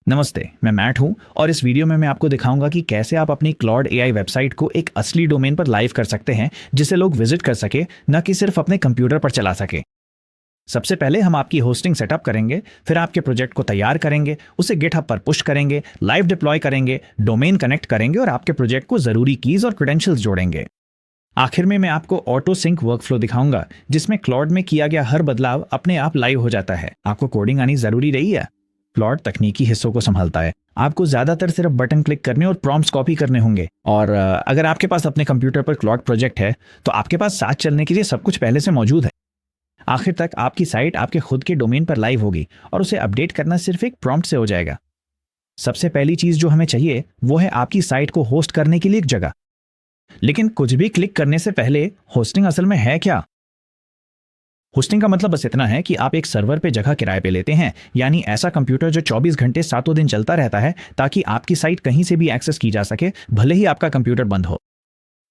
नमस्ते, मैं मैट हूं और इस वीडियो में मैं आपको दिखाऊंगा कि कैसे आप अपनी क्लॉड एआई वेबसाइट को एक असली डोमेन पर लाइव कर सकते हैं जिसे लोग विजिट कर सके, न कि सिर्फ अपने कंप्यूटर पर चला सके। सबसे पहले हम आपकी होस्टिंग सेटअप करेंगे, फिर आपके प्रोजेक्ट को तैयार करेंगे, उसे गिटहब पर पुश करेंगे, लाइव डिप्लॉय करेंगे, डोमेन कनेक्ट करेंगे और आपके प्रोजेक्ट को जरूरी कीज और क्रेडेंशियल्स जोड़ेंगे। आखिर में मैं आपको ऑटो सिंक वर्कफ्लो दिखाऊंगा जिसमें क्लॉड में किया गया हर बदलाव अपने आप लाइव हो जाता है। आपको कोडिंग आनी जरूरी रही है? क्लॉड तकनीकी हिस्सों को संभालता है। आपको ज्यादातर सिर्फ बटन क्लिक करने और प्रॉम्प्ट्स कॉपी करने होंगे। और अगर आपके पास अपने कंप्यूटर पर क्लॉड प्रोजेक्ट है तो आपके पास साथ चलने के लिए सब कुछ पहले से मौजूद है। आखिर तक आपकी साइट आपके खुद के डोमेन पर लाइव होगी और उसे अपडेट करना सिर्फ एक प्रॉम्प्ट से हो जाएगा। सबसे पहली चीज जो हमें चाहिए वो है आपकी साइट को होस्ट करने के लिए एक जगह। लेकिन कुछ भी क्लिक करने से पहले होस्टिंग असल में है क्या? होस्टिंग का मतलब बस इतना है कि आप एक सर्वर पे जगह किराए पे लेते हैं, यानी ऐसा कंप्यूटर जो 24 घंटे सातों दिन चलता रहता है ताकि आपकी साइट कहीं से भी एक्सेस की जा सके, भले ही आपका कंप्यूटर बंद हो।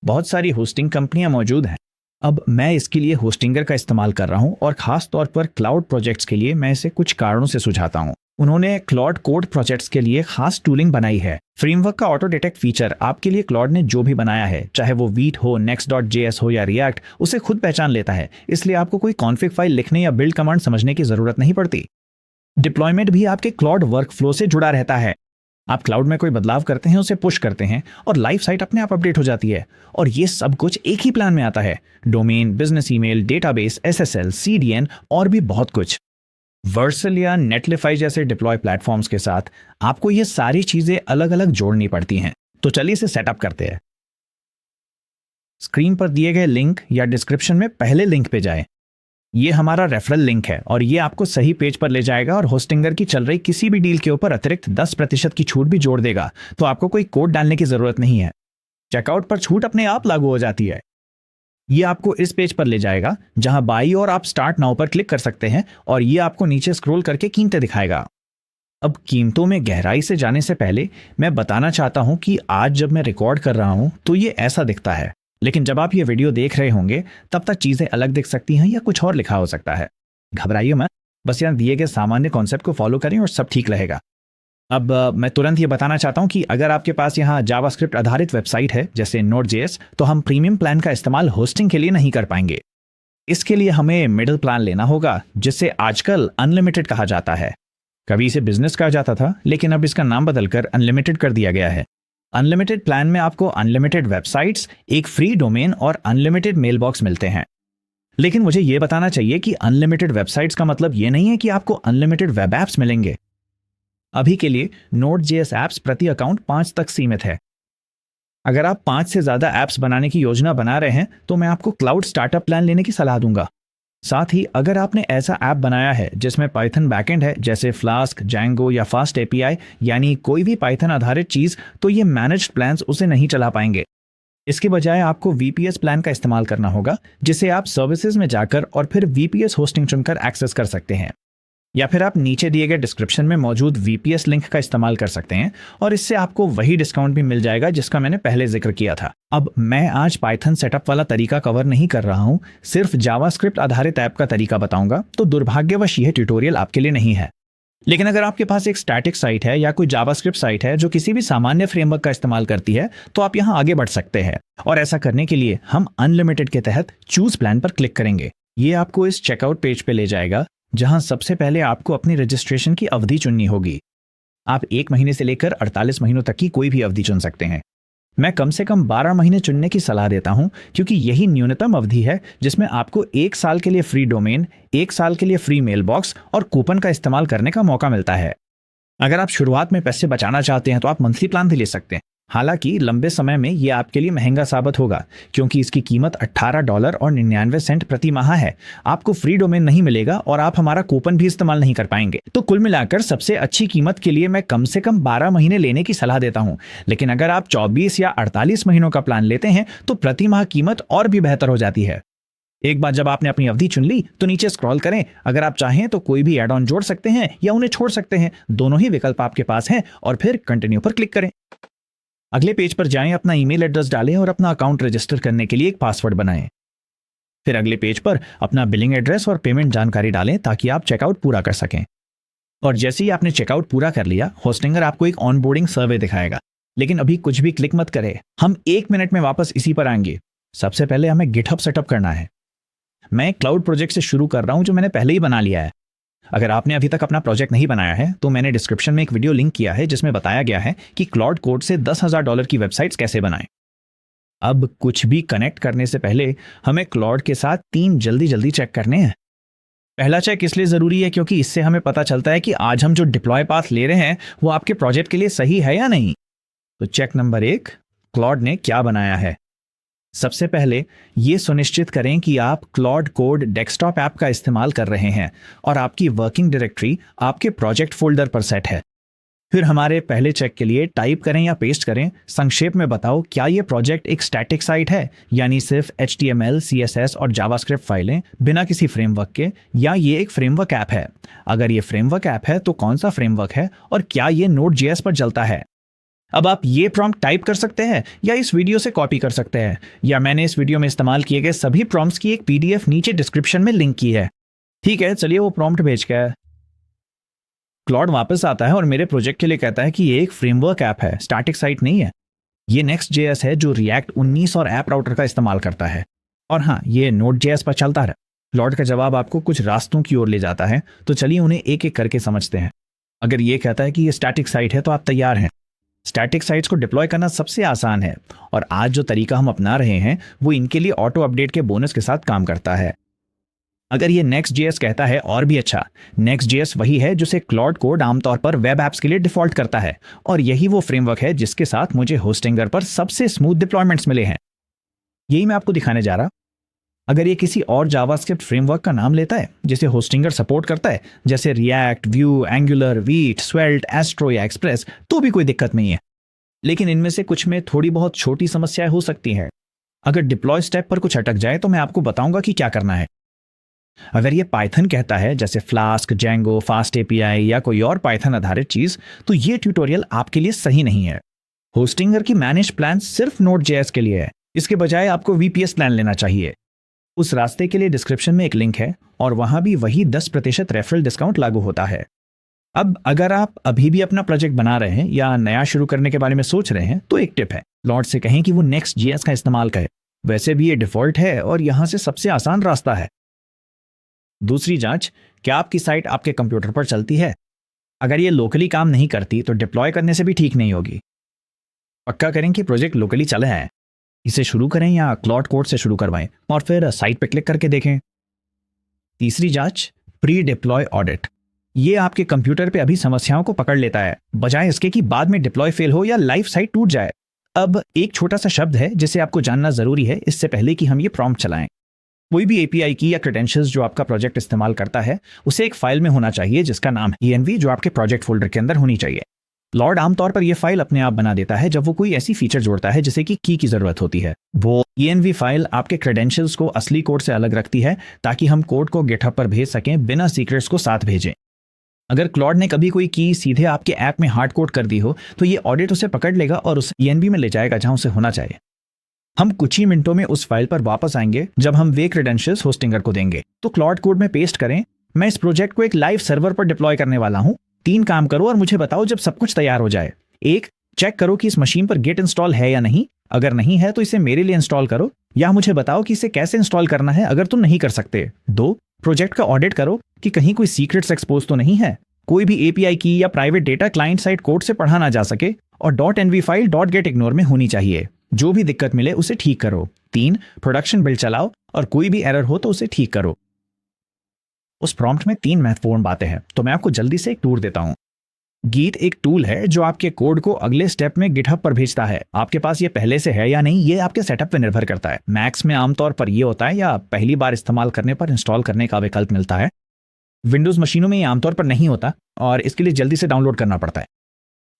बहुत सारी होस्टिंग कंपनियां मौजूद हैं। अब मैं इसके लिए होस्टिंगर का इस्तेमाल कर रहा हूं और खास तौर पर क्लाउड प्रोजेक्ट्स के लिए मैं इसे कुछ कारणों से सुझाता हूं। उन्होंने क्लाउड कोड प्रोजेक्ट्स के लिए खास टूलिंग बनाई है। फ्रेमवर्क का ऑटो डिटेक्ट फीचर आपके लिए क्लाउड ने जो भी बनाया है, चाहे वो वीट हो, next.js हो या रिएक्ट, उसे खुद पहचान लेता है। इसलिए आपको कोई कॉन्फ़िग फाइल लिखने या बिल्ड कमांड समझने की जरूरत नहीं पड़ती। डिप्लॉयमेंट भी आपके क्लाउड वर्कफ्लो से जुड़ा रहता है। आप क्लाउड में कोई बदलाव करते हैं, उसे पुश करते हैं और लाइव साइट अपने आप अपडेट हो जाती है। और ये सब कुछ एक ही प्लान में आता है। Domain, business email, database, SSL, CDN और भी बहुत कुछ। वर्सल या नेटलिफाई जैसे डिप्लॉय प्लेटफॉर्म्स के साथ आपको ये सारी चीजें अलग अलग जोड़नी पड़ती हैं। तो चलिए इसे सेटअप करते हैं। स्क्रीन पर दिए गए लिंक या डिस्क्रिप्शन में पहले लिंक पे जाएं। ये हमारा रेफरल लिंक है और ये आपको सही पेज पर ले जाएगा और होस्टिंगर की चल रही किसी भी डील के ऊपर अतिरिक्त 10% की छूट भी जोड़ देगा। तो आपको कोई कोड डालने की जरूरत नहीं है। चेकआउट पर छूट अपने आप लागू हो जाती है। ये आपको इस पेज पर ले जाएगा जहां बाई और आप स्टार्ट नाउ पर क्लिक कर सकते हैं और ये आपको नीचे स्क्रॉल करके कीमतें दिखाएगा। अब कीमतों में गहराई से जाने से पहले मैं बताना चाहता हूं कि आज जब मैं रिकॉर्ड कर रहा हूं तो ये ऐसा दिखता है, लेकिन जब आप ये वीडियो देख रहे होंगे तब तक चीजें अलग दिख सकती हैं या कुछ और लिखा हो सकता है। घबराइए मत, बस यहाँ दिए गए सामान्य कॉन्सेप्ट को फॉलो करें और सब ठीक रहेगा। अब मैं तुरंत ये बताना चाहता हूं कि अगर आपके पास यहाँ जावास्क्रिप्ट आधारित वेबसाइट है जैसे Node.js, तो हम प्रीमियम प्लान का इस्तेमाल होस्टिंग के लिए नहीं कर पाएंगे। इसके लिए हमें मिडिल प्लान लेना होगा जिसे आजकल अनलिमिटेड कहा जाता है। कभी इसे बिजनेस कहा जाता था, लेकिन अब इसका नाम बदलकर अनलिमिटेड कर दिया गया है। अनलिमिटेड प्लान में आपको अनलिमिटेड वेबसाइट्स, एक फ्री डोमेन और अनलिमिटेड मेल बॉक्स मिलते हैं। लेकिन मुझे यह बताना चाहिए कि अनलिमिटेड वेबसाइट्स का मतलब यह नहीं है कि आपको अनलिमिटेड वेब एप्स मिलेंगे। अभी के लिए Node.js ऐप्स प्रति अकाउंट 5 तक सीमित है। अगर आप 5 से ज्यादा ऐप्स बनाने की योजना बना रहे हैं तो मैं आपको क्लाउड स्टार्टअप प्लान लेने की सलाह दूंगा। साथ ही अगर आपने ऐसा ऐप बनाया है जिसमें पाइथन बैकएंड है जैसे फ्लास्क, जैंगो या फास्ट एपीआई, यानी कोई भी पाइथन आधारित चीज, तो ये मैनेज्ड प्लान्स उसे नहीं चला पाएंगे। इसके बजाय आपको वीपीएस प्लान का इस्तेमाल करना होगा जिसे आप सर्विसेज में जाकर और फिर वीपीएस होस्टिंग चुनकर एक्सेस कर सकते हैं। या फिर आप नीचे दिए गए डिस्क्रिप्शन में मौजूद वीपीएस लिंक का इस्तेमाल कर सकते हैं और इससे आपको वही डिस्काउंट भी मिल जाएगा जिसका मैंने पहले जिक्र किया था। अब मैं आज पाइथन सेटअप वाला तरीका कवर नहीं कर रहा हूं, सिर्फ जावास्क्रिप्ट आधारित ऐप का तरीका बताऊंगा, तो दुर्भाग्यवश यह ट्यूटोरियल आपके लिए नहीं है। लेकिन अगर आपके पास एक स्टैटिक साइट है या कोई जावास्क्रिप्ट साइट है जो किसी भी सामान्य फ्रेमवर्क का इस्तेमाल करती है, तो आप यहां आगे बढ़ सकते हैं। और ऐसा करने के लिए हम अनलिमिटेड के तहत चूज प्लान पर क्लिक करेंगे। ये आपको इस चेकआउट पेज पे ले जाएगा जहां सबसे पहले आपको अपनी रजिस्ट्रेशन की अवधि चुननी होगी। आप 1 महीने से लेकर 48 महीनों तक की कोई भी अवधि चुन सकते हैं। मैं कम से कम 12 महीने चुनने की सलाह देता हूं क्योंकि यही न्यूनतम अवधि है जिसमें आपको 1 साल के लिए फ्री डोमेन, 1 साल के लिए फ्री मेल बॉक्स और कूपन का इस्तेमाल करने का मौका मिलता है। अगर आप शुरुआत में पैसे बचाना चाहते हैं तो आप मंथली प्लान भी ले सकते हैं। हालांकि लंबे समय में यह आपके लिए महंगा साबित होगा क्योंकि इसकी कीमत $18.99 प्रति माह है। आपको फ्री डोमेन नहीं मिलेगा और आप हमारा कूपन भी इस्तेमाल नहीं कर पाएंगे। तो कुल मिलाकर सबसे अच्छी कीमत के लिए मैं कम से कम 12 महीने लेने की सलाह देता हूं। लेकिन अगर आप 24 या 48 महीनों का प्लान लेते हैं तो प्रति माह कीमत और भी बेहतर हो जाती है। एक बार जब आपने अपनी अवधि चुन ली तो नीचे स्क्रॉल करें। अगर आप चाहें तो कोई भी एड ऑन जोड़ सकते हैं या उन्हें छोड़ सकते हैं, दोनों ही विकल्प आपके पास हैं। और फिर कंटिन्यू पर क्लिक करें। अगले पेज पर जाएं, अपना ईमेल एड्रेस डालें और अपना अकाउंट रजिस्टर करने के लिए एक पासवर्ड बनाएं। फिर अगले पेज पर अपना बिलिंग एड्रेस और पेमेंट जानकारी डालें ताकि आप चेकआउट पूरा कर सकें। और जैसे ही आपने चेकआउट पूरा कर लिया, होस्टिंगर आपको एक ऑनबोर्डिंग सर्वे दिखाएगा। लेकिन अभी कुछ भी क्लिक मत करें, हम 1 मिनट में वापस इसी पर आएंगे। सबसे पहले हमें गिटहब सेटअप करना है। मैं एक क्लाउड प्रोजेक्ट से शुरू कर रहा हूं जो मैंने पहले ही बना लिया है। अगर आपने अभी तक अपना प्रोजेक्ट नहीं बनाया है तो मैंने डिस्क्रिप्शन में एक वीडियो लिंक किया है जिसमें बताया गया है कि क्लाउड कोड से $10,000 की वेबसाइट्स कैसे बनाएं। अब कुछ भी कनेक्ट करने से पहले हमें क्लाउड के साथ 3 जल्दी चेक करने हैं। पहला चेक इसलिए ज़रूरी है क्योंकि इससे हमें पता चलता है कि आज हम जो डिप्लॉय पाथ ले रहे हैं वो आपके प्रोजेक्ट के लिए सही है या नहीं। तो चेक नंबर 1, क्लाउड ने क्या बनाया है। सबसे पहले ये सुनिश्चित करें कि आप क्लाउड कोड डेस्कटॉप ऐप का इस्तेमाल कर रहे हैं और आपकी वर्किंग डायरेक्टरी आपके प्रोजेक्ट फोल्डर पर सेट है। फिर हमारे पहले चेक के लिए टाइप करें या पेस्ट करें, संक्षेप में बताओ क्या ये प्रोजेक्ट एक स्टैटिक साइट है, यानी सिर्फ HTML, CSS और जावास्क्रिप्ट फाइलें बिना किसी फ्रेमवर्क के, या ये एक फ्रेमवर्क ऐप है। अगर ये फ्रेमवर्क ऐप है तो कौन सा फ्रेमवर्क है और क्या ये Node.js पर चलता है। अब आप ये प्रॉम्प्ट टाइप कर सकते हैं या इस वीडियो से कॉपी कर सकते हैं, या मैंने इस वीडियो में इस्तेमाल किए गए सभी प्रॉम्प्ट्स की एक PDF नीचे डिस्क्रिप्शन में लिंक की है। ठीक है, चलिए वो प्रॉम्प्ट भेज के क्लाउड वापस आता है और मेरे प्रोजेक्ट के लिए कहता है कि ये एक फ्रेमवर्क ऐप है, स्टैटिक साइट नहीं है। ये Next.js है जो React 19 और ऐप राउटर का इस्तेमाल करता है, और हाँ, ये Node.js पर चलता है। क्लाउड का जवाब आपको कुछ रास्तों की ओर ले जाता है, तो चलिए उन्हें एक एक करके समझते हैं। अगर ये कहता है कि ये स्टैटिक साइट है तो आप तैयार हैं। स्टैटिक साइट्स को डिप्लॉय करना सबसे आसान है, और आज जो तरीका हम अपना रहे हैं वो इनके लिए ऑटो अपडेट के बोनस के साथ काम करता है। अगर ये Next.js कहता है और भी अच्छा, Next.js वही है जिसे क्लाउड कोड आमतौर पर वेब एप्स के लिए डिफॉल्ट करता है, और यही वो फ्रेमवर्क है जिसके साथ मुझे होस्टिंगर पर सबसे स्मूथ डिप्लॉयमेंट्स मिले हैं। यही मैं आपको दिखाने जा रहा। अगर ये किसी और जावास्क्रिप्ट फ्रेमवर्क का नाम लेता है जिसे होस्टिंगर सपोर्ट करता है, जैसे React, Vue, Angular, Vite, Svelte, Astro या Express, तो भी कोई दिक्कत नहीं है। लेकिन इनमें से कुछ में थोड़ी बहुत छोटी समस्याएं हो सकती हैं। अगर डिप्लॉय स्टेप पर कुछ अटक जाए तो मैं आपको बताऊंगा कि क्या करना है। अगर ये पाइथन कहता है, जैसे फ्लास्क, Django, फास्ट API या कोई और पाइथन आधारित चीज, तो ये ट्यूटोरियल आपके लिए सही नहीं है। होस्टिंगर की मैनेज प्लान सिर्फ Node.js के लिए है, इसके बजाय आपको VPS प्लान लेना चाहिए। उस रास्ते के लिए डिस्क्रिप्शन में एक लिंक है और वहां भी वही 10% रेफरल डिस्काउंट लागू होता है। अब अगर आप अभी भी अपना प्रोजेक्ट बना रहे हैं या नया शुरू करने के बारे में सोच रहे हैं तो एक टिप है, क्लाउड से कहें कि वो Next.js का इस्तेमाल करे। वैसे भी ये डिफॉल्ट है और यहां से सबसे आसान रास्ता है। दूसरी जांच, क्या आपकी साइट आपके कंप्यूटर पर चलती है। अगर ये लोकली काम नहीं करती तो डिप्लॉय करने से भी ठीक नहीं होगी। पक्का करें कि प्रोजेक्ट लोकली चले हैं। इसे शुरू करें या क्लाउड कोड से शुरू करवाएं और फिर साइट पर क्लिक करके देखें। तीसरी जांच, प्री डिप्लॉय ऑडिट। ये आपके कंप्यूटर पे अभी समस्याओं को पकड़ लेता है, बजाय इसके कि बाद में डिप्लॉय फेल हो या लाइव साइट टूट जाए। अब एक छोटा सा शब्द है जिसे आपको जानना जरूरी है इससे पहले कि हम ये प्रॉम्प्ट चलाएं। कोई भी API की या क्रेडेंशियल्स जो आपका प्रोजेक्ट इस्तेमाल करता है उसे एक फाइल में होना चाहिए जिसका नाम है env, जो आपके प्रोजेक्ट फोल्डर के अंदर होनी चाहिए। क्लाउड आमतौर पर यह फाइल अपने आप बना देता है जब वो कोई ऐसी फीचर जोड़ता है जिसे कि की जरूरत होती है। वो env फाइल आपके क्रेडेंशियल्स को असली कोड से अलग रखती है ताकि हम कोड को गिटहब पर भेज सकें बिना सीक्रेट्स को साथ भेजें। अगर क्लाउड ने कभी कोई की सीधे आपके ऐप में हार्ड कोड कर दी हो तो ये ऑडिट उसे पकड़ लेगा और उस env में ले जाएगा जहां उसे होना चाहिए। हम कुछ ही मिनटों में उस फाइल पर वापस आएंगे जब हम वे क्रेडेंशियल्स होस्टिंगर को देंगे। तो क्लाउड कोड में पेस्ट करें, मैं इस प्रोजेक्ट को एक लाइव सर्वर पर डिप्लॉय करने वाला हूं। 3 काम करो और मुझे बताओ जब सब कुछ तैयार हो जाए। 1, चेक करो कि इस मशीन पर गिट इंस्टॉल है या नहीं। अगर नहीं है तो इसे मेरे लिए इंस्टॉल करो, या मुझे बताओ कि इसे कैसे इंस्टॉल करना है अगर तुम नहीं कर सकते। 2, प्रोजेक्ट का ऑडिट करो कि कहीं कोई सीक्रेट्स एक्सपोज तो नहीं है, कोई भी API की या private data client side code से पढ़ा ना जा सके, और .env फाइल .getignore में होनी चाहिए। जो भी दिक्कत मिले उसे ठीक करो। 3, प्रोडक्शन बिल्ड चलाओ और कोई भी एरर हो तो उसे ठीक करो। उस प्रॉम्प्ट में 3 महत्वपूर्ण बातें हैं, तो मैं आपको जल्दी से एक टूर देता हूं। गीट एक टूल है जो आपके कोड को अगले स्टेप में गिटहब पर भेजता है। आपके पास ये पहले से है या नहीं, ये आपके सेटअप पर निर्भर करता है। मैक्स में आमतौर पर ये होता है या पहली बार इस्तेमाल करने पर इंस्टॉल करने का विकल्प मिलता है। विंडोज मशीनों में ये आमतौर पर नहीं होता और इसके लिए जल्दी से डाउनलोड करना पड़ता है।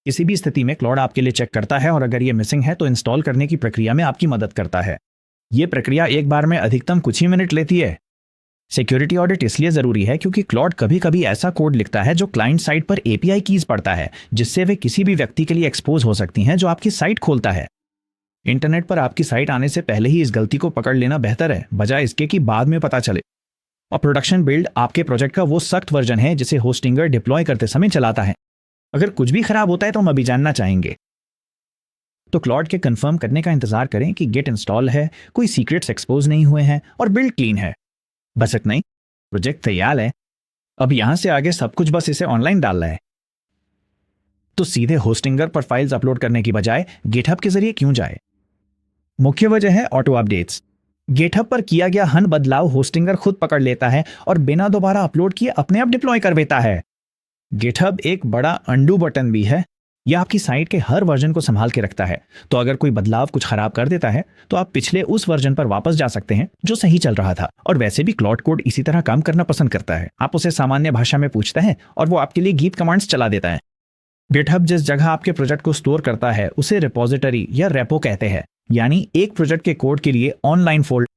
किसी भी स्थिति में क्लाउड आपके लिए चेक करता है और अगर ये मिसिंग है तो इंस्टॉल करने की प्रक्रिया में आपकी मदद करता है। ये प्रक्रिया एक बार में अधिकतम कुछ ही मिनट लेती है। सिक्योरिटी ऑडिट इसलिए जरूरी है क्योंकि क्लाउड कभी कभी ऐसा कोड लिखता है जो क्लाइंट साइड पर API कीज पढ़ता है, जिससे वे किसी भी व्यक्ति के लिए एक्सपोज हो सकती हैं जो आपकी साइट खोलता है। इंटरनेट पर आपकी साइट आने से पहले ही इस गलती को पकड़ लेना बेहतर है, बजाय इसके कि बाद में पता चले। और प्रोडक्शन बिल्ड आपके प्रोजेक्ट का वो सख्त वर्जन है जिसे होस्टिंगर डिप्लॉय करते समय चलाता है। अगर कुछ भी खराब होता है तो हम अभी जानना चाहेंगे। तो क्लॉड के कंफर्म करने का इंतजार करें कि गिट इंस्टॉल है, कोई सीक्रेट्स एक्सपोज नहीं हुए हैं और बिल्ड क्लीन है। बस इतना ही, प्रोजेक्ट तैयार है। अब यहां से आगे सब कुछ बस इसे ऑनलाइन डालना है। तो सीधे होस्टिंगर पर फाइल्स अपलोड करने की बजाय गिटहब के जरिए क्यों जाए? मुख्य वजह है ऑटो अपडेट्स। गिटहब पर किया गया हर बदलाव होस्टिंगर खुद पकड़ लेता है और बिना दोबारा अपलोड किए अपने आप डिप्लॉय कर देता है। गिटहब एक बड़ा अंडू बटन भी है। यह आपकी साइट के हर वर्जन को संभाल के रखता है। तो अगर कोई बदलाव कुछ खराब कर देता है तो आप पिछले उस वर्जन पर वापस जा सकते हैं जो सही चल रहा था। और वैसे भी क्लॉड कोड इसी तरह काम करना पसंद करता है। आप उसे सामान्य भाषा में पूछते हैं और वो आपके लिए गीत कमांड्स चला देता है। गिटहब जिस जगह आपके प्रोजेक्ट को स्टोर करता है उसे रिपोजिटरी या रेपो कहते हैं, यानी एक प्रोजेक्ट के कोड के लिए ऑनलाइन फोल्ड।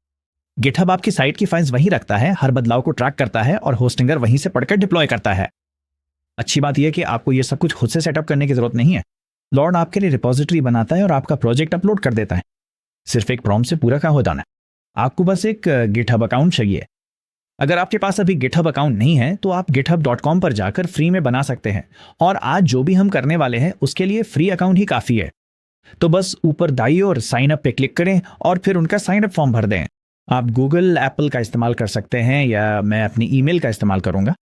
गिटहब आपकी साइट की फाइल्स वहीं रखता है, हर बदलाव को ट्रैक करता है और होस्टिंगर वहीं से पढ़कर डिप्लॉय करता है। अच्छी बात यह कि आपको यह सब कुछ खुद से सेटअप करने की जरूरत नहीं है। क्लॉड आपके लिए रिपोजिटरी बनाता है और आपका प्रोजेक्ट अपलोड कर देता है। सिर्फ एक प्रॉम्प्ट से पूरा काम हो जाना है। आपको बस एक गिटहब अकाउंट चाहिए। अगर आपके पास अभी गिटहब अकाउंट नहीं है तो आप github.com पर जाकर फ्री में बना सकते हैं। और आज जो भी हम करने वाले हैं उसके लिए फ्री अकाउंट ही काफी है। तो बस ऊपर दाईं ओर साइन अप पे क्लिक करें और फिर उनका साइन अप फॉर्म भर दें। आप गूगल, एप्पल का इस्तेमाल कर सकते हैं या मैं अपनी ईमेल का इस्तेमाल करूंगा।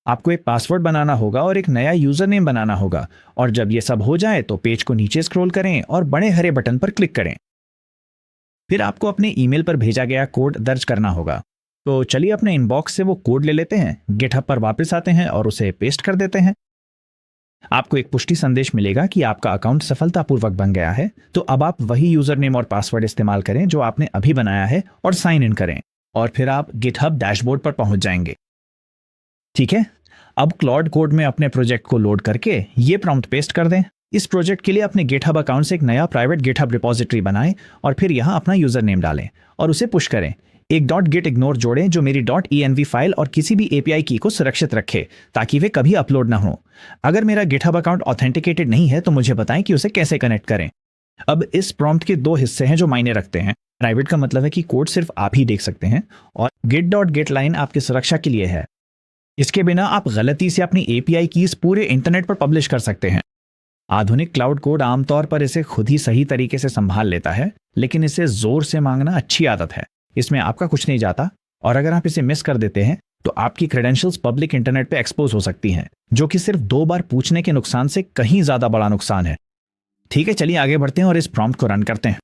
आपको एक पासवर्ड बनाना होगा और एक नया यूजर नेम बनाना होगा। और जब ये सब हो जाए तो पेज को नीचे स्क्रॉल करें और बड़े हरे बटन पर क्लिक करें। फिर आपको अपने ईमेल पर भेजा गया कोड दर्ज करना होगा। तो चलिए अपने इनबॉक्स से वो कोड ले लेते हैं, गिटहब पर वापस आते हैं और उसे पेस्ट कर देते हैं। आपको एक पुष्टि संदेश मिलेगा कि आपका अकाउंट सफलतापूर्वक बन गया है। तो अब आप वही यूजर नेम और पासवर्ड इस्तेमाल करें जो आपने अभी बनाया है और साइन इन करें और फिर आप गिटहब डैशबोर्ड पर पहुंच जाएंगे। ठीक है, अब क्लॉड कोड में अपने प्रोजेक्ट को लोड करके ये प्रॉम्प्ट पेस्ट कर दें। इस प्रोजेक्ट के लिए अपने गिटहब अकाउंट से एक नया प्राइवेट गिटहब रिपोजिटरी बनाएं और फिर यहां अपना यूजर नेम डालें और उसे पुश करें। एक .gitignore जोड़ें जो मेरी .env फाइल और किसी भी API की को सुरक्षित रखे ताकि वे कभी अपलोड ना हो। अगर मेरा गिटहब अकाउंट ऑथेंटिकेटेड नहीं है तो मुझे बताएं कि उसे कैसे कनेक्ट करें। अब इस प्रॉम्प्ट के दो हिस्से हैं जो मायने रखते हैं। प्राइवेट का मतलब है कि कोड सिर्फ आप ही देख सकते हैं और git.getline आपकी सुरक्षा के लिए है। इसके बिना आप गलती से अपनी API कीज पूरे इंटरनेट पर पब्लिश कर सकते हैं। आधुनिक क्लाउड कोड आमतौर पर इसे खुद ही सही तरीके से संभाल लेता है, लेकिन इसे जोर से मांगना अच्छी आदत है। इसमें आपका कुछ नहीं जाता और अगर आप इसे मिस कर देते हैं तो आपकी क्रेडेंशियल्स पब्लिक इंटरनेट पे एक्सपोज हो सकती हैं, जो कि सिर्फ 2 बार पूछने के नुकसान से कहीं ज्यादा बड़ा नुकसान है। ठीक है, चलिए आगे बढ़ते हैं और इस प्रॉम्प्ट को रन करते हैं।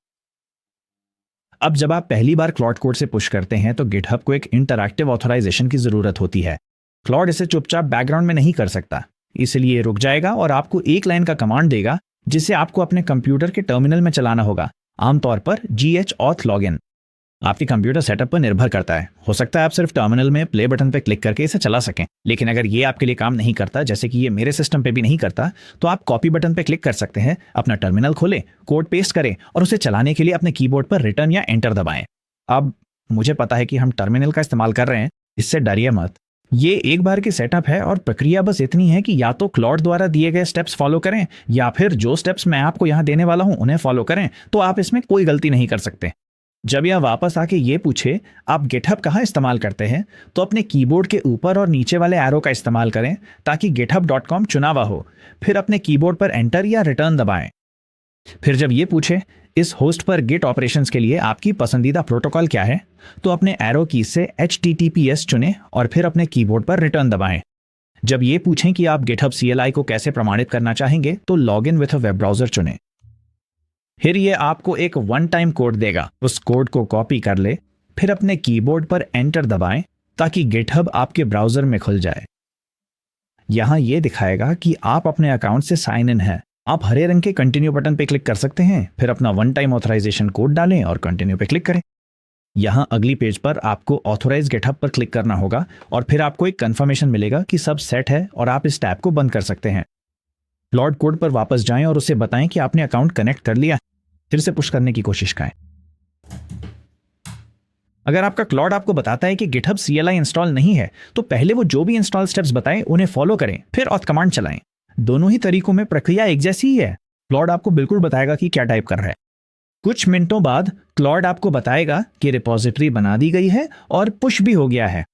अब जब आप पहली बार क्लॉड कोड से पुश करते हैं तो गिटहब को एक इंटरैक्टिव ऑथराइजेशन की जरूरत होती है। क्लॉड इसे चुपचाप बैकग्राउंड में नहीं कर सकता, इसलिए रुक जाएगा और आपको एक लाइन का कमांड देगा जिसे आपको अपने कंप्यूटर के टर्मिनल में चलाना होगा, आमतौर पर ghauth login। आपके कंप्यूटर सेटअप पर निर्भर करता है। हो सकता है आप सिर्फ टर्मिनल में प्ले बटन पर क्लिक करके इसे चला सकें, लेकिन अगर ये आपके लिए काम नहीं करता, जैसे कि ये मेरे सिस्टम पे भी नहीं करता, तो आप कॉपी बटन पर क्लिक कर सकते हैं, अपना टर्मिनल खोलें, कोड पेस्ट करें और उसे चलाने के लिए अपने कीबोर्ड पर रिटर्न या एंटर दबाएं। अब मुझे पता है कि हम टर्मिनल का इस्तेमाल कर रहे हैं, इससे डरिए मत। ये एक बार की सेटअप है और प्रक्रिया बस इतनी है कि या तो क्लॉड द्वारा दिए गए स्टेप्स फॉलो करें या फिर जो स्टेप्स मैं आपको यहाँ देने वाला हूँ उन्हें फॉलो करें, तो आप इसमें कोई गलती नहीं कर सकते। जब यह वापस आके ये पूछे आप गिटहब कहाँ इस्तेमाल करते हैं, तो अपने कीबोर्ड के ऊपर और नीचे वाले एरो का इस्तेमाल करें ताकि github.com चुना हुआ हो। फिर अपने कीबोर्ड पर एंटर या रिटर्न दबाएं। फिर जब ये पूछे इस होस्ट पर गिट ऑपरेशंस के लिए आपकी पसंदीदा प्रोटोकॉल क्या है, तो अपने एरो की से HTTPS चुनें और फिर अपने कीबोर्ड पर रिटर्न दबाएं। जब ये पूछें कि आप गिटहब CLI को कैसे प्रमाणित करना चाहेंगे तो log in with a web browser चुनें। फिर ये आपको एक वन टाइम कोड देगा। उस कोड को कॉपी कर ले, फिर अपने कीबोर्ड पर एंटर दबाएं ताकि गिटहब आपके ब्राउजर में खुल जाए। यहां यह दिखाएगा कि आप अपने अकाउंट से साइन इन हैं। आप हरे रंग के कंटिन्यू बटन पे क्लिक कर सकते हैं, फिर अपना वन टाइम ऑथराइजेशन कोड डालें और कंटिन्यू पे क्लिक करें। यहां अगली पेज पर आपको ऑथोराइज गिटहब पर क्लिक करना होगा और फिर आपको एक कंफर्मेशन मिलेगा कि सब सेट है और आप इस टैब को बंद कर सकते हैं। क्लॉड कोड पर वापस जाएं और उसे बताएं कि आपने अकाउंट कनेक्ट कर लिया। फिर से पुश करने की कोशिश करें। अगर आपका क्लॉड आपको बताता है कि गिटहब CLI इंस्टॉल नहीं है, तो पहले वो जो भी इंस्टॉल स्टेप्स बताएं उन्हें फॉलो करें, फिर auth कमांड चलाएं। दोनों ही तरीकों में प्रक्रिया एक जैसी ही है। क्लॉड आपको बिल्कुल बताएगा कि क्या टाइप कर रहा है। कुछ मिनटों बाद क्लॉड आपको बताएगा कि रिपोजिटरी बना दी गई है और पुश भी हो गया है।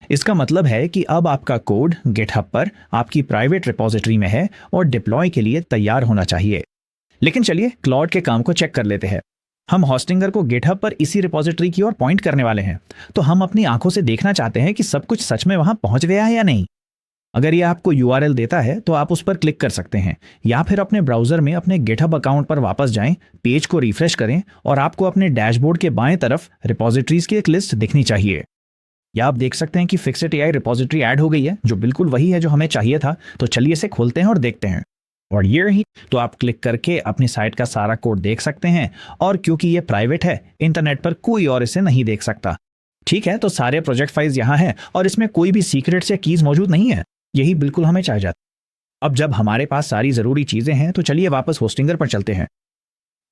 इसका मतलब है कि अब आपका कोड गिटहब पर आपकी प्राइवेट रिपोजिटरी में है और डिप्लॉय के लिए तैयार होना चाहिए। लेकिन चलिए क्लॉड के काम को चेक कर लेते हैं। हम होस्टिंगर को गिटहब पर इसी रिपोजिटरी की ओर पॉइंट करने वाले हैं, तो हम अपनी आंखों से देखना चाहते हैं कि सब कुछ सच में वहां पहुंच गया है या नहीं। अगर ये आपको यूआरएल देता है तो आप उस पर क्लिक कर सकते हैं, या फिर अपने ब्राउजर में अपने गिटहब अकाउंट पर वापस जाएं, पेज को रिफ्रेश करें और आपको अपने डैशबोर्ड के बाएं तरफ रिपोजिटरीज की एक लिस्ट दिखनी चाहिए। या आप देख सकते हैं कि फिक्सेट एआई रिपोजिटरी ऐड हो गई है, जो बिल्कुल वही है जो हमें चाहिए था। तो चलिए इसे खोलते हैं और देखते हैं। और ये रही, तो आप क्लिक करके अपनी साइट का सारा कोड देख सकते हैं, और क्योंकि ये प्राइवेट है, इंटरनेट पर कोई और इसे नहीं देख सकता। ठीक है, तो सारे प्रोजेक्ट फाइल्स यहाँ हैं और इसमें कोई भी सीक्रेट्स या कीज मौजूद नहीं है। यही बिल्कुल हमें चाहिए जाता। अब जब हमारे पास सारी जरूरी चीजें हैं तो चलिए वापस होस्टिंगर पर चलते हैं।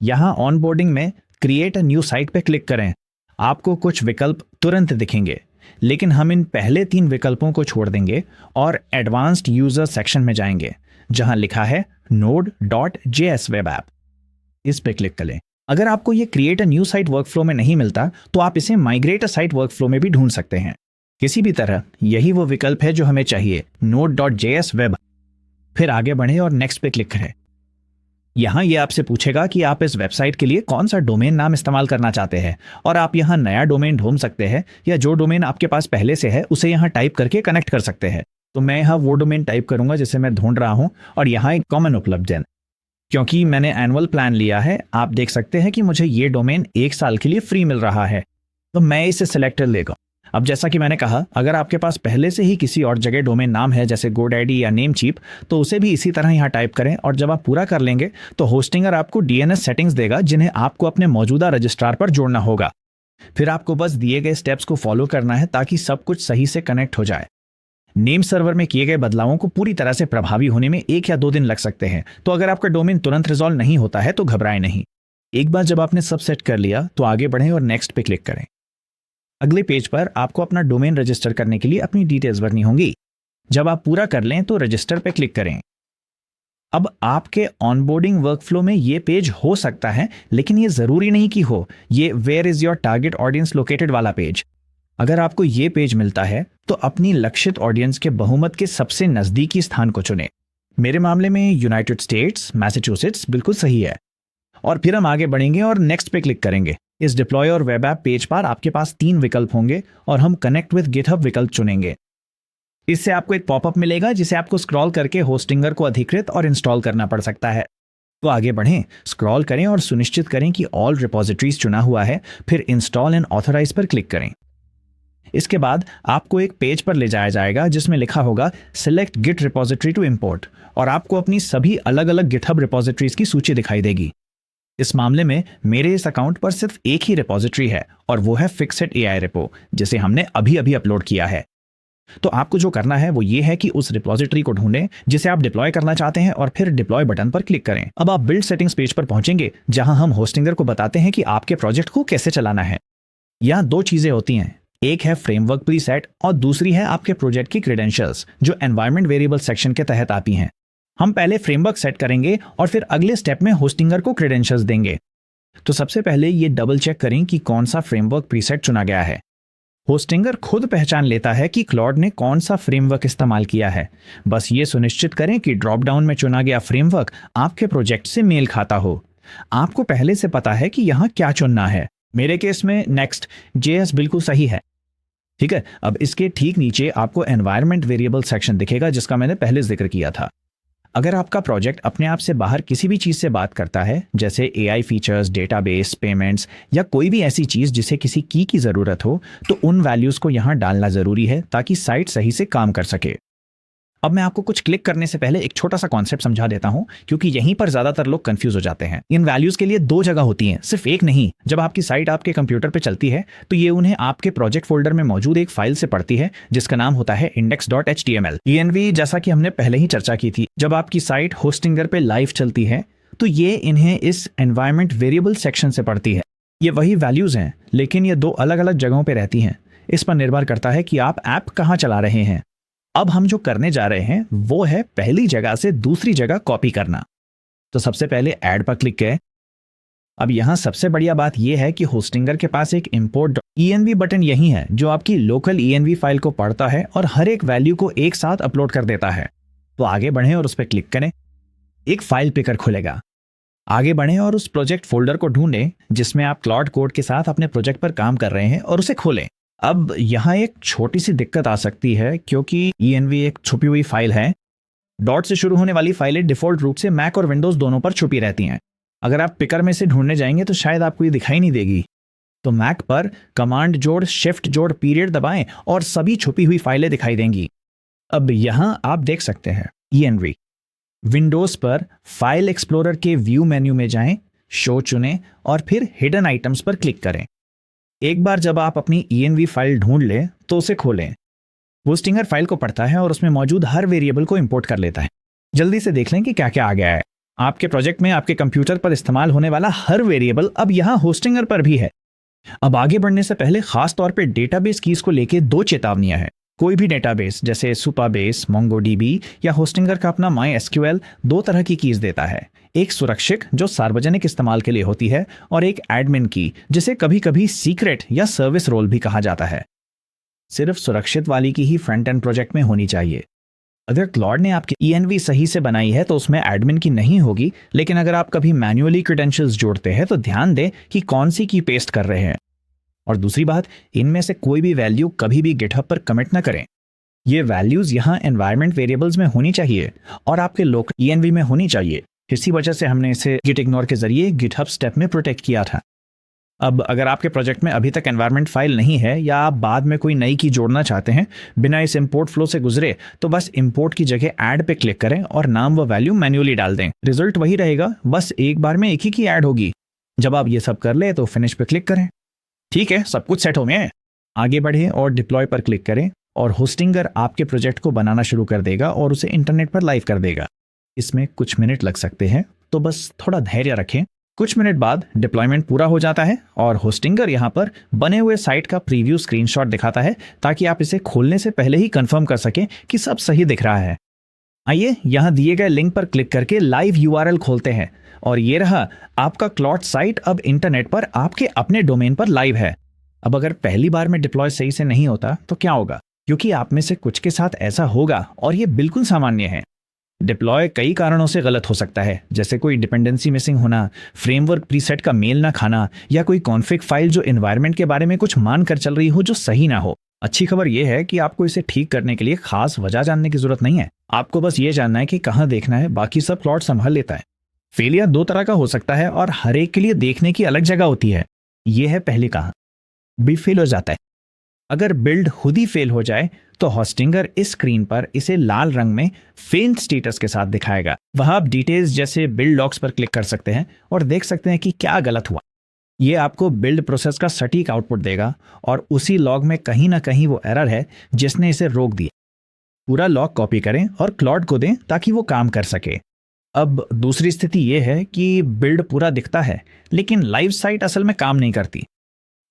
यहाँ ऑनबोर्डिंग में क्रिएट अ न्यू साइट पे क्लिक करें। आपको कुछ विकल्प तुरंत दिखेंगे, लेकिन हम इन पहले 3 विकल्पों को छोड़ देंगे और एडवांस्ड यूजर सेक्शन में जाएंगे, जहां लिखा है node.js वेब ऐप। इस पे क्लिक करें। अगर आपको ये create a new site workflow में नहीं मिलता तो आप इसे माइग्रेट अ साइट वर्कफ्लो में भी ढूंढ सकते हैं। किसी भी तरह यही वो विकल्प है जो हमें चाहिए, node.js वेब। फिर आगे बढ़े और नेक्स्ट पे क्लिक करें। यहाँ ये आपसे पूछेगा कि आप इस वेबसाइट के लिए कौन सा डोमेन नाम इस्तेमाल करना चाहते हैं, और आप यहाँ नया डोमेन ढूंढ सकते हैं, या जो डोमेन आपके पास पहले से है उसे यहाँ टाइप करके कनेक्ट कर सकते हैं। तो मैं यहाँ वो डोमेन टाइप करूंगा जिसे मैं ढूंढ रहा हूँ, और यहाँ एक कॉमन उपलब्ध है। क्योंकि मैंने एनुअल प्लान लिया है, आप देख सकते हैं कि मुझे ये डोमेन 1 साल के लिए फ्री मिल रहा है, तो मैं इसे सिलेक्ट कर लेगा। अब जैसा कि मैंने कहा, अगर आपके पास पहले से ही किसी और जगह डोमेन नाम है जैसे GoDaddy या नेमचीप, तो उसे भी इसी तरह यहाँ टाइप करें, और जब आप पूरा कर लेंगे तो होस्टिंगर आपको DNS सेटिंग्स देगा जिन्हें आपको अपने मौजूदा रजिस्ट्रार पर जोड़ना होगा। फिर आपको बस दिए गए स्टेप्स को फॉलो करना है ताकि सब कुछ सही से कनेक्ट हो जाए। नेम सर्वर में किए गए बदलावों को पूरी तरह से प्रभावी होने में 1 या 2 दिन लग सकते हैं, तो अगर आपका डोमेन तुरंत रिजॉल्व नहीं होता है तो घबराएं नहीं। एक बार जब आपने सब सेट कर लिया तो आगे बढ़ें और नेक्स्ट पे क्लिक करें। अगले पेज पर आपको अपना डोमेन रजिस्टर करने के लिए अपनी डिटेल्स भरनी होंगी। जब आप पूरा कर लें तो रजिस्टर पे क्लिक करें। अब आपके ऑनबोर्डिंग वर्कफ्लो में ये पेज हो सकता है, लेकिन ये जरूरी नहीं कि हो। ये where is your target audience located वाला पेज। अगर आपको ये पेज मिलता है तो अपनी लक्षित ऑडियंस के बहुमत के सबसे नजदीकी स्थान को चुनें। मेरे मामले में यूनाइटेड स्टेट्स मैसाचुसेट्स बिल्कुल सही है। और फिर हम आगे बढ़ेंगे और नेक्स्ट पे क्लिक करेंगे। इस डिप्लॉय और वेब ऐप पेज पर आपके पास 3 विकल्प होंगे और हम कनेक्ट विद गिटहब विकल्प चुनेंगे। इससे आपको एक पॉपअप मिलेगा जिसे आपको स्क्रॉल करके होस्टिंगर को अधिकृत और इंस्टॉल करना पड़ सकता है। तो आगे बढ़ें, स्क्रॉल करें और सुनिश्चित करें कि ऑल रिपोजिटरीज चुना हुआ है, फिर इंस्टॉल एंड ऑथराइज पर क्लिक करें। इसके बाद आपको एक पेज पर ले जाया जाएगा जिसमें लिखा होगा select git repository to import, और आपको अपनी सभी अलग अलग गिटहब रिपोजिटरीज की सूची दिखाई देगी। इस मामले में मेरे इस अकाउंट पर सिर्फ एक ही रिपोजिटरी है, और वो है फिक्सेट एआई रिपो, जिसे हमने अभी अभी अपलोड किया है। तो आपको जो करना है वो ये है कि उस रिपोजिटरी को ढूंढें जिसे आप डिप्लॉय करना चाहते हैं, और फिर डिप्लॉय बटन पर क्लिक करें। अब आप बिल्ड सेटिंग्स पेज पर पहुंचेंगे जहां हम होस्टिंगर को बताते हैं कि आपके प्रोजेक्ट को कैसे चलाना है। यहाँ 2 चीजें होती हैं, एक है फ्रेमवर्क प्रीसेट और दूसरी है आपके प्रोजेक्ट की क्रेडेंशियल्स, जो एनवायरनमेंट वेरिएबल सेक्शन के तहत आती हैं। हम पहले फ्रेमवर्क सेट करेंगे और फिर अगले स्टेप में होस्टिंगर को क्रेडेंशियल्स देंगे। तो सबसे पहले ये डबल चेक करें कि कौन सा फ्रेमवर्क प्रीसेट चुना गया है। होस्टिंगर खुद पहचान लेता है कि क्लॉड ने कौन सा फ्रेमवर्क इस्तेमाल किया है। बस ये सुनिश्चित करें कि ड्रॉप डाउन में चुना गया फ्रेमवर्क आपके प्रोजेक्ट से मेल खाता हो। आपको पहले से पता है कि यहाँ क्या चुनना है। मेरे केस में नेक्स्ट JS बिल्कुल सही है। ठीक है, अब इसके ठीक नीचे आपको एनवायरनमेंट वेरिएबल सेक्शन दिखेगा जिसका मैंने पहले जिक्र किया था। अगर आपका प्रोजेक्ट अपने आप से बाहर किसी भी चीज़ से बात करता है, जैसे AI फीचर्स, डेटाबेस, पेमेंट्स या कोई भी ऐसी चीज़ जिसे किसी की ज़रूरत हो, तो उन वैल्यूज़ को यहाँ डालना ज़रूरी है ताकि साइट सही से काम कर सके। अब मैं आपको कुछ क्लिक करने से पहले एक छोटा सा कॉन्सेप्ट समझा देता हूं, क्योंकि यहीं पर ज्यादातर लोग कंफ्यूज हो जाते हैं। इन वैल्यूज के लिए 2 जगह होती हैं, सिर्फ एक नहीं। जब आपकी साइट आपके कंप्यूटर पे चलती है तो ये उन्हें आपके प्रोजेक्ट फोल्डर में मौजूद एक फाइल से पढ़ती है जिसका नाम होता है index.html। env जैसा कि हमने पहले ही चर्चा की थी, जब आपकी साइट होस्टिंगर पे लाइव चलती है तो ये इन्हें इस एनवायरनमेंट वेरिएबल सेक्शन से पढ़ती है। ये वही वैल्यूज हैं, लेकिन ये 2 अलग अलग जगहों पर रहती हैं। इस पर निर्भर करता है कि आप ऐप कहाँ चला रहे हैं। अब हम जो करने जा रहे हैं वो है पहली जगह से दूसरी जगह कॉपी करना। तो सबसे पहले ऐड पर क्लिक करें। अब यहाँ सबसे बढ़िया बात यह है कि होस्टिंगर के पास एक इंपोर्ट env बटन यही है जो आपकी लोकल env फाइल को पढ़ता है और हर एक वैल्यू को एक साथ अपलोड कर देता है। तो आगे बढ़ें और उस पर क्लिक करें। एक फाइल पिकर खुलेगा। आगे बढ़ें और उस प्रोजेक्ट फोल्डर को ढूंढें जिसमें आप क्लॉड कोड के साथ अपने प्रोजेक्ट पर काम कर रहे हैं और उसे खोलें। अब यहाँ एक छोटी सी दिक्कत आ सकती है क्योंकि env एक छुपी हुई फाइल है। डॉट से शुरू होने वाली फाइलें डिफॉल्ट रूप से मैक और विंडोज दोनों पर छुपी रहती हैं। अगर आप पिकर में से ढूंढने जाएंगे तो शायद आपको ये दिखाई नहीं देगी। तो मैक पर कमांड जोड़ शिफ्ट जोड़ पीरियड दबाएं और सभी छुपी हुई फाइलें दिखाई देंगी। अब यहां आप देख सकते हैं env। विंडोज पर फाइल एक्सप्लोरर के व्यू मेन्यू में जाएं, शो चुनें और फिर हिडन आइटम्स पर क्लिक करें। एक बार जब आप अपनी env फाइल ढूंढ लें तो उसे खोलें। होस्टिंगर फाइल को पढ़ता है और उसमें मौजूद हर वेरिएबल को इंपोर्ट कर लेता है। जल्दी से देख लें कि क्या क्या आ गया है। आपके प्रोजेक्ट में आपके कंप्यूटर पर इस्तेमाल होने वाला हर वेरिएबल अब यहाँ होस्टिंगर पर भी है। अब आगे बढ़ने से पहले खास तौर पे डेटाबेस कीज को लेके 2 चेतावनियां हैं। कोई भी डेटाबेस जैसे सुपाबेस, मोंगोडीबी या होस्टिंगर का अपना MySQL 2 तरह की कीज देता है। एक सुरक्षित जो सार्वजनिक इस्तेमाल के लिए होती है और एक एडमिन की जिसे कभी कभी सीक्रेट या सर्विस रोल भी कहा जाता है। सिर्फ सुरक्षित वाली की ही फ्रंट एंड प्रोजेक्ट में होनी चाहिए। अगर क्लॉड ने आपकी env सही से बनाई है तो उसमें एडमिन की नहीं होगी, लेकिन अगर आप कभी मैन्युअली क्रेडेंशियल्स जोड़ते हैं तो ध्यान दें कि कौन सी की पेस्ट कर रहे हैं। और दूसरी बात, इनमें से कोई भी वैल्यू कभी भी गिटहब पर कमिट ना करें। ये वैल्यूज यहाँ एनवायरमेंट वेरिएबल्स में होनी चाहिए और आपके लोकल env में होनी चाहिए। इसी वजह से हमने इसे गिट इग्नोर के जरिए गिटहब स्टेप में प्रोटेक्ट किया था। अब अगर आपके प्रोजेक्ट में अभी तक एनवायरनमेंट फाइल नहीं है या आप बाद में कोई नई की जोड़ना चाहते हैं बिना इस इंपोर्ट फ्लो से गुजरे, तो बस इंपोर्ट की जगह ऐड पे क्लिक करें और नाम व वैल्यू मैन्युअली डाल दें। रिजल्ट वही रहेगा, बस एक बार में एक ही की ऐड होगी। जब आप ये सब कर ले तो फिनिश पे क्लिक करें। ठीक है, सब कुछ सेट हो गया है। आगे बढ़े और डिप्लॉय पर क्लिक करें और होस्टिंगर आपके प्रोजेक्ट को बनाना शुरू कर देगा और उसे इंटरनेट पर लाइव कर देगा। इसमें कुछ मिनट लग सकते हैं, तो बस थोड़ा धैर्य रखें। कुछ मिनट बाद डिप्लॉयमेंट पूरा हो जाता है और होस्टिंगर यहाँ पर बने हुए साइट का प्रीव्यू स्क्रीनशॉट दिखाता है ताकि आप इसे खोलने से पहले ही कंफर्म कर सकें कि सब सही दिख रहा है। आइए यहाँ दिए गए लिंक पर क्लिक करके लाइव URL खोलते हैं और ये रहा आपका क्लॉड साइट अब इंटरनेट पर आपके अपने डोमेन पर लाइव है। अब अगर पहली बार में डिप्लॉय सही से नहीं होता तो क्या होगा, क्योंकि आप में से कुछ के साथ ऐसा होगा और ये बिल्कुल सामान्य है। डिप्लॉय कई कारणों से गलत हो सकता है, जैसे कोई डिपेंडेंसी मिसिंग होना, फ्रेमवर्क प्रीसेट का मेल ना खाना या कोई कॉन्फ़िग फाइल जो एनवायरनमेंट के बारे में कुछ मान कर चल रही हो जो सही ना हो। अच्छी खबर यह है कि आपको इसे ठीक करने के लिए खास वजह जानने की जरूरत नहीं है। आपको बस ये जानना है कि कहाँ देखना है, बाकी सब क्लॉड संभाल लेता है। फेलियर 2 तरह का हो सकता है और हर एक के लिए देखने की अलग जगह होती है। यह है पहली कहानी, भी फेल हो जाता है। अगर बिल्ड खुद ही फेल हो जाए तो होस्टिंगर इस स्क्रीन पर इसे लाल रंग में फेल्ड स्टेटस के साथ दिखाएगा। वहां आप डिटेल्स जैसे बिल्ड लॉग्स पर क्लिक कर सकते हैं और देख सकते हैं कि क्या गलत हुआ। ये आपको बिल्ड प्रोसेस का सटीक आउटपुट देगा और उसी लॉग में कहीं ना कहीं वो एरर है जिसने इसे रोक दिया। पूरा लॉग कॉपी करें और क्लॉड को दें ताकि वो काम कर सके। अब दूसरी स्थिति ये है कि बिल्ड पूरा दिखता है लेकिन लाइव साइट असल में काम नहीं करती।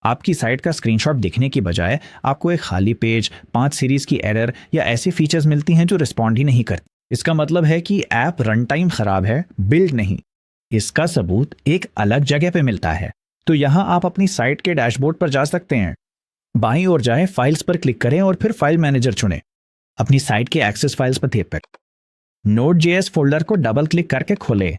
आपकी साइट का स्क्रीनशॉट दिखने की बजाय आपको एक खाली पेज, 5 सीरीज की एरर या ऐसी फीचर्स मिलती हैं जो रिस्पॉन्ड ही नहीं करती। इसका मतलब है कि ऐप रन टाइम खराब है, बिल्ड नहीं। इसका सबूत एक अलग जगह पे मिलता है। तो यहाँ आप अपनी साइट के डैशबोर्ड पर जा सकते हैं। बाईं ओर जाएं, फाइल्स पर क्लिक करें और फिर फाइल मैनेजर चुनें। अपनी साइट के एक्सेस फाइल्स पर क्लिक करें। Node.js फोल्डर को डबल क्लिक करके खोलें।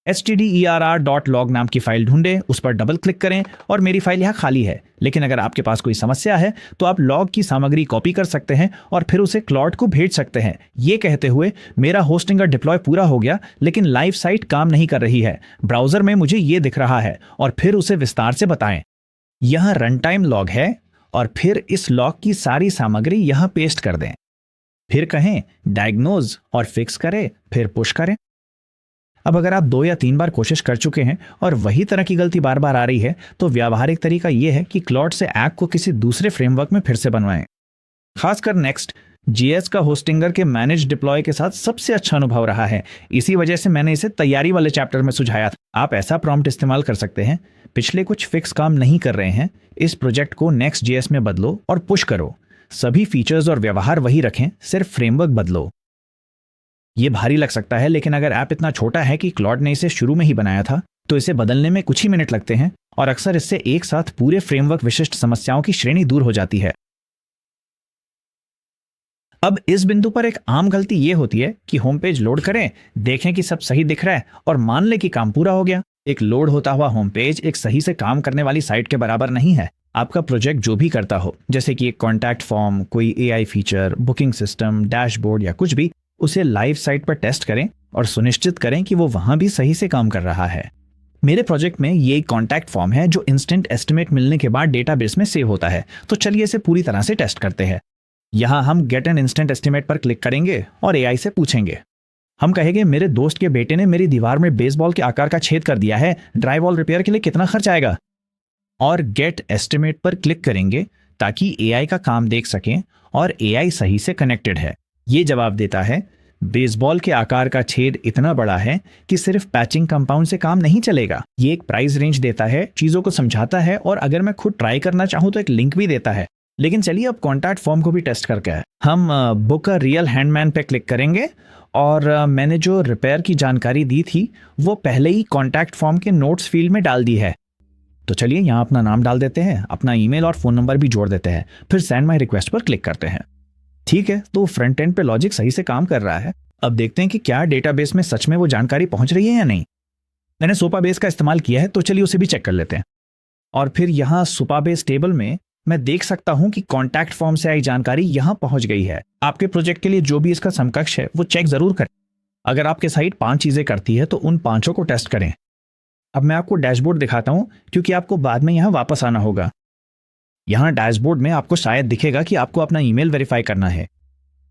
stderr.log नाम की फाइल ढूंढें, उस पर डबल क्लिक करें और मेरी फाइल यहाँ खाली है। लेकिन अगर आपके पास कोई समस्या है तो आप लॉग की सामग्री कॉपी कर सकते हैं और फिर उसे क्लॉड को भेज सकते हैं, ये कहते हुए मेरा होस्टिंगर डिप्लॉय पूरा हो गया लेकिन लाइव साइट काम नहीं कर रही है, ब्राउजर में मुझे ये दिख रहा है, और फिर उसे विस्तार से बताएं। यहाँ रन टाइम लॉग है और फिर इस लॉग की सारी सामग्री यहाँ पेस्ट कर दें। फिर कहें डायग्नोज और फिक्स करें, फिर पुश करें। अब अगर आप 2 या 3 बार कोशिश कर चुके हैं और वही तरह की गलती बार बार आ रही है तो व्यावहारिक तरीका यह है कि क्लॉड से ऐप को किसी दूसरे फ्रेमवर्क में फिर से बनवाएं। खासकर Next.js का होस्टिंगर के मैनेज डिप्लॉय के साथ सबसे अच्छा अनुभव रहा है। इसी वजह से मैंने इसे तैयारी वाले चैप्टर में सुझाया था। आप ऐसा प्रॉम्प्ट इस्तेमाल कर सकते हैं, पिछले कुछ फिक्स काम नहीं कर रहे हैं, इस प्रोजेक्ट को Next.js में बदलो और पुश करो। सभी फीचर्स और व्यवहार वही रखें, सिर्फ फ्रेमवर्क बदलो। ये भारी लग सकता है, लेकिन अगर ऐप इतना छोटा है कि क्लॉड ने इसे शुरू में ही बनाया था तो इसे बदलने में कुछ ही मिनट लगते हैं और अक्सर इससे एक साथ पूरे फ्रेमवर्क विशिष्ट समस्याओं की श्रेणी दूर हो जाती है। अब इस बिंदु पर एक आम गलती यह होती है कि होम पेज लोड करें, देखें कि सब सही दिख रहा है और मान लें कि काम पूरा हो गया। एक लोड होता हुआ होम पेज एक सही से काम करने वाली साइट के बराबर नहीं है। आपका प्रोजेक्ट जो भी करता हो, जैसे कि एक कॉन्टैक्ट फॉर्म, कोई AI feature, booking system, dashboard या कुछ भी, उसे लाइव साइट पर टेस्ट करें और सुनिश्चित करें कि वो वहां भी सही से काम कर रहा है। मेरे प्रोजेक्ट में ये एक कॉन्टैक्ट फॉर्म है जो इंस्टेंट एस्टिमेट मिलने के बाद डेटाबेस में सेव होता है। तो चलिए इसे पूरी तरह से टेस्ट करते हैं। यहाँ हम गेट एन इंस्टेंट एस्टिमेट पर क्लिक करेंगे और एआई से पूछेंगे। हम कहेंगे मेरे दोस्त के बेटे ने मेरी दीवार में बेसबॉल के आकार का छेद कर दिया है, ड्राईवॉल रिपेयर के लिए कितना खर्च आएगा? और गेट एस्टिमेट पर क्लिक करेंगे ताकि एआई का काम देख सकें और एआई सही से कनेक्टेड है। ये जवाब देता है बेसबॉल के आकार का छेद इतना बड़ा है कि सिर्फ पैचिंग कंपाउंड से काम नहीं चलेगा। ये एक प्राइस रेंज देता है, चीजों को समझाता है और अगर मैं खुद ट्राई करना चाहूं तो एक लिंक भी देता है। लेकिन चलिए अब कॉन्टैक्ट फॉर्म को भी टेस्ट करके आए। हम बुक अ रियल हैंडमैन पे क्लिक करेंगे और मैंने जो रिपेयर की जानकारी दी थी वो पहले ही कॉन्टैक्ट फॉर्म के नोट्स फील्ड में डाल दी है। तो चलिए यहाँ अपना नाम डाल देते हैं, अपना ईमेल और फोन नंबर भी जोड़ देते हैं, फिर सेंड माई रिक्वेस्ट पर क्लिक करते हैं। ठीक है, तो फ्रंट एंड पे लॉजिक सही से काम कर रहा है। अब देखते हैं कि क्या डेटाबेस में सच में वो जानकारी पहुंच रही है या नहीं। मैंने सोपाबेस का इस्तेमाल किया है तो चलिए उसे भी चेक कर लेते हैं। और फिर यहाँ सोपाबेस टेबल में मैं देख सकता हूं कि कॉन्टैक्ट फॉर्म से आई जानकारी यहां पहुंच गई है। आपके प्रोजेक्ट के लिए जो भी इसका समकक्ष है वो चेक जरूर करें। अगर आपके साइट 5 चीजें करती है तो उन 5 को टेस्ट करें। अब मैं आपको डैशबोर्ड दिखाता हूं क्योंकि आपको बाद में यहां वापस आना होगा। यहां डैशबोर्ड में आपको शायद दिखेगा कि आपको अपना ईमेल वेरीफाई करना है।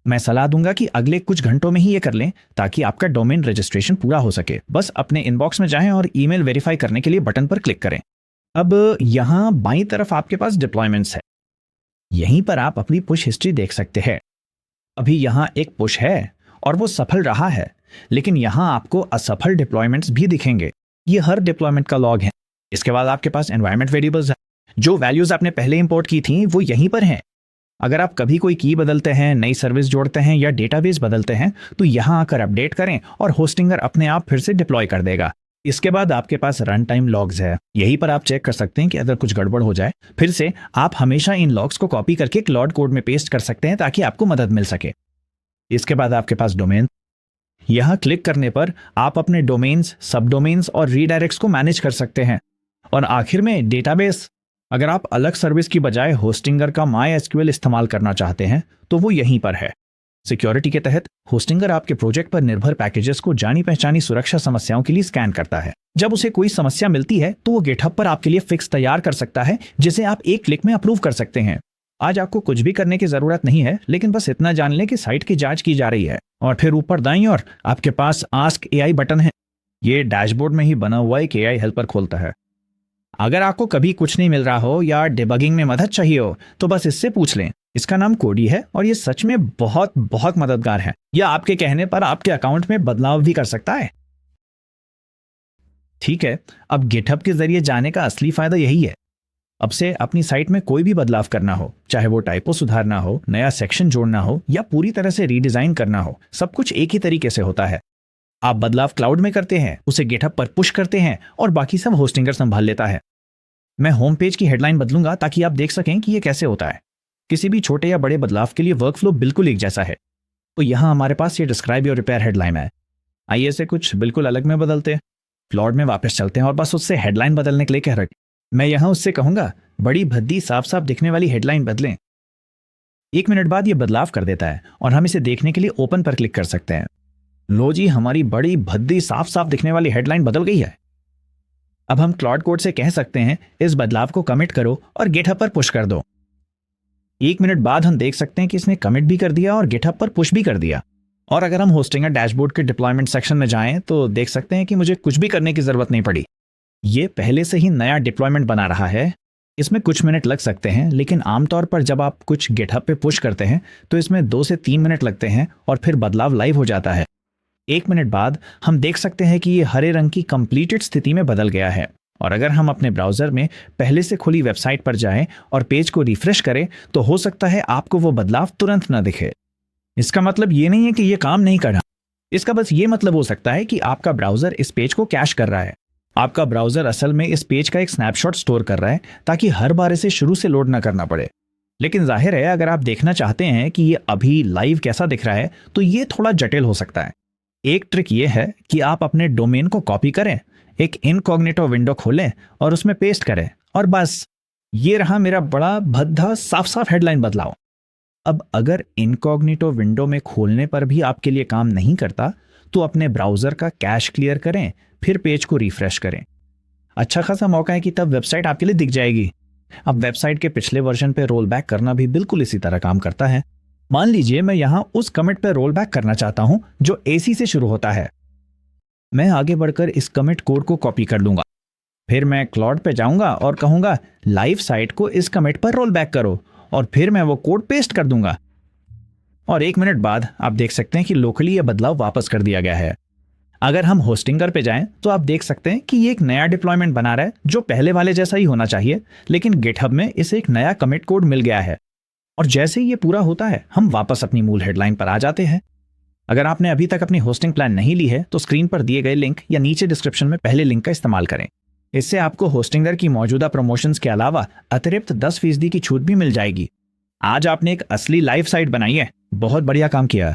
मैं सलाह दूंगा कि अगले कुछ घंटों में ही ये कर लें ताकि आपका डोमेन रजिस्ट्रेशन पूरा हो सके। बस अपने इनबॉक्स में जाएं और ईमेल वेरीफाई करने के लिए बटन पर क्लिक करें। अब यहां बाईं तरफ आपके पास डिप्लॉयमेंट्स है। यहीं पर आप अपनी पुश हिस्ट्री देख सकते हैं। अभी यहां एक पुश है और वो सफल रहा है, लेकिन यहां आपको असफल डिप्लॉयमेंट्स भी दिखेंगे। ये हर डिप्लॉयमेंट का लॉग है। इसके बाद आपके पास एनवायरनमेंट वेरिएबल्स है। जो वैल्यूज आपने पहले इंपोर्ट की थी वो यहीं पर हैं। अगर आप कभी कोई की बदलते हैं, नई सर्विस जोड़ते हैं या डेटाबेस बदलते हैं तो यहां आकर अपडेट करें और होस्टिंगर अपने आप फिर से डिप्लॉय कर देगा। इसके बाद आपके पास रन टाइम लॉग्स है। यहीं पर आप चेक कर सकते हैं कि अगर कुछ गड़बड़ हो जाए फिर से आप हमेशा इन लॉग्स को कॉपी करके क्लाउड कोड में पेस्ट कर सकते हैं ताकि आपको मदद मिल सके। इसके बाद आपके पास डोमेन। यहां क्लिक करने पर आप अपने डोमेन्स, सब डोमेन्स और रीडायरेक्ट्स को मैनेज कर सकते हैं। और आखिर में डेटाबेस। अगर आप अलग सर्विस की बजाय होस्टिंगर का MySQL इस्तेमाल करना चाहते हैं तो वो यहीं पर है। सिक्योरिटी के तहत होस्टिंगर आपके प्रोजेक्ट पर निर्भर पैकेजेस को जानी पहचानी सुरक्षा समस्याओं के लिए स्कैन करता है। जब उसे कोई समस्या मिलती है तो वो गिटहब पर आपके लिए फिक्स तैयार कर सकता है जिसे आप एक क्लिक में अप्रूव कर सकते हैं। आज आपको कुछ भी करने की जरूरत नहीं है, लेकिन बस इतना जान लें कि साइट की जांच की जा रही है। और फिर ऊपर दाईं ओर आपके पास आस्क एआई बटन है। ये डैशबोर्ड में ही बना हुआ एक एआई हेल्पर खोलता है। अगर आपको कभी कुछ नहीं मिल रहा हो या डिबगिंग में मदद चाहिए हो तो बस इससे पूछ लें। इसका नाम कोडी है और ये सच में बहुत बहुत मददगार है। या आपके कहने पर आपके अकाउंट में बदलाव भी कर सकता है। ठीक है, अब गिटहब के जरिए जाने का असली फायदा यही है। अब से अपनी साइट में कोई भी बदलाव करना हो, चाहे वो टाइपो सुधारना हो, नया सेक्शन जोड़ना हो या पूरी तरह से रीडिजाइन करना हो, सब कुछ एक ही तरीके से होता है। आप बदलाव क्लाउड में करते हैं, उसे गिटहब पर पुश करते हैं और बाकी सब होस्टिंगर संभाल लेता है। मैं होम पेज की हेडलाइन बदलूंगा ताकि आप देख सकें कि ये कैसे होता है। किसी भी छोटे या बड़े बदलाव के लिए वर्कफ्लो बिल्कुल एक जैसा है। तो यहाँ हमारे पास ये डिस्क्राइब योर रिपेयर हेडलाइन है। आइए इसे कुछ बिल्कुल अलग में बदलते हैं। क्लाउड में वापस चलते हैं और बस उससे हेडलाइन बदलने के लिए कह रखे। मैं यहाँ उससे कहूंगा बड़ी भद्दी साफ साफ दिखने वाली हेडलाइन बदलें। 1 मिनट बाद ये बदलाव कर देता है और हम इसे देखने के लिए ओपन पर क्लिक कर सकते हैं। लो जी, हमारी बड़ी भद्दी साफ साफ दिखने वाली हेडलाइन बदल गई है। अब हम क्लाउड कोड से कह सकते हैं इस बदलाव को कमिट करो और गिटहब पर पुश कर दो। 1 मिनट बाद हम देख सकते हैं कि इसने कमिट भी कर दिया और गिटहब पर पुश भी कर दिया। और अगर हम होस्टिंगर डैशबोर्ड के डिप्लॉयमेंट सेक्शन में जाएं तो देख सकते हैं कि मुझे कुछ भी करने की जरूरत नहीं पड़ी। ये पहले से ही नया डिप्लॉयमेंट बना रहा है। इसमें कुछ मिनट लग सकते हैं, लेकिन आमतौर पर जब आप कुछ गिटहब पे पुश करते हैं तो इसमें 2 से 3 मिनट लगते हैं और फिर बदलाव लाइव हो जाता है। 1 मिनट बाद हम देख सकते हैं कि ये हरे रंग की कंप्लीटेड स्थिति में बदल गया है। और अगर हम अपने ब्राउजर में पहले से खुली वेबसाइट पर जाएं और पेज को रिफ्रेश करें तो हो सकता है आपको वो बदलाव तुरंत ना दिखे। इसका मतलब ये नहीं है कि ये काम नहीं कर रहा। इसका बस ये मतलब हो सकता है कि आपका ब्राउजर इस पेज को कैश कर रहा है। आपका ब्राउजर असल में इस पेज का एक स्नैपशॉट स्टोर कर रहा है ताकि हर बार इसे शुरू से लोड ना करना पड़े। लेकिन जाहिर है अगर आप देखना चाहते हैं कि ये अभी लाइव कैसा दिख रहा है तो ये थोड़ा जटिल हो सकता है। एक ट्रिक ये है कि आप अपने डोमेन को कॉपी करें, एक इनकॉग्निटो विंडो खोलें और उसमें पेस्ट करें, और बस ये रहा मेरा बड़ा भद्दा साफ साफ हेडलाइन बदलाव। अब अगर इनकॉग्निटो विंडो में खोलने पर भी आपके लिए काम नहीं करता तो अपने ब्राउजर का कैश क्लियर करें, फिर पेज को रिफ्रेश करें। अच्छा खासा मौका है कि तब वेबसाइट आपके लिए दिख जाएगी। अब वेबसाइट के पिछले वर्जन पे रोल बैक करना भी बिल्कुल इसी तरह काम करता है। मान लीजिए मैं यहां उस कमिट पे रोल बैक करना चाहता हूं जो एसी से शुरू होता है। मैं आगे बढ़कर इस कमिट कोड को कॉपी कर लूंगा, फिर मैं क्लॉड पे जाऊंगा और कहूंगा लाइव साइट को इस कमिट पर रोल बैक करो, और फिर मैं वो कोड पेस्ट कर दूंगा। और 1 मिनट बाद आप देख सकते हैं कि लोकली यह बदलाव वापस कर दिया गया है। अगर हम होस्टिंगर पे जाएं तो आप देख सकते हैं कि ये एक नया डिप्लॉयमेंट बना रहा है जो पहले वाले जैसा ही होना चाहिए, लेकिन गिटहब में इसे एक नया कमिट कोड मिल गया है। और जैसे ही ये पूरा होता है हम वापस अपनी मूल हेडलाइन पर आ जाते हैं। अगर आपने अभी तक अपनी होस्टिंग प्लान नहीं ली है तो स्क्रीन पर दिए गए लिंक या नीचे डिस्क्रिप्शन में पहले लिंक का इस्तेमाल करें। इससे आपको होस्टिंगर की मौजूदा प्रमोशंस के अलावा अतिरिक्त 10% की छूट भी मिल जाएगी। आज आपने एक असली लाइव साइट बनाई है, बहुत बढ़िया काम किया।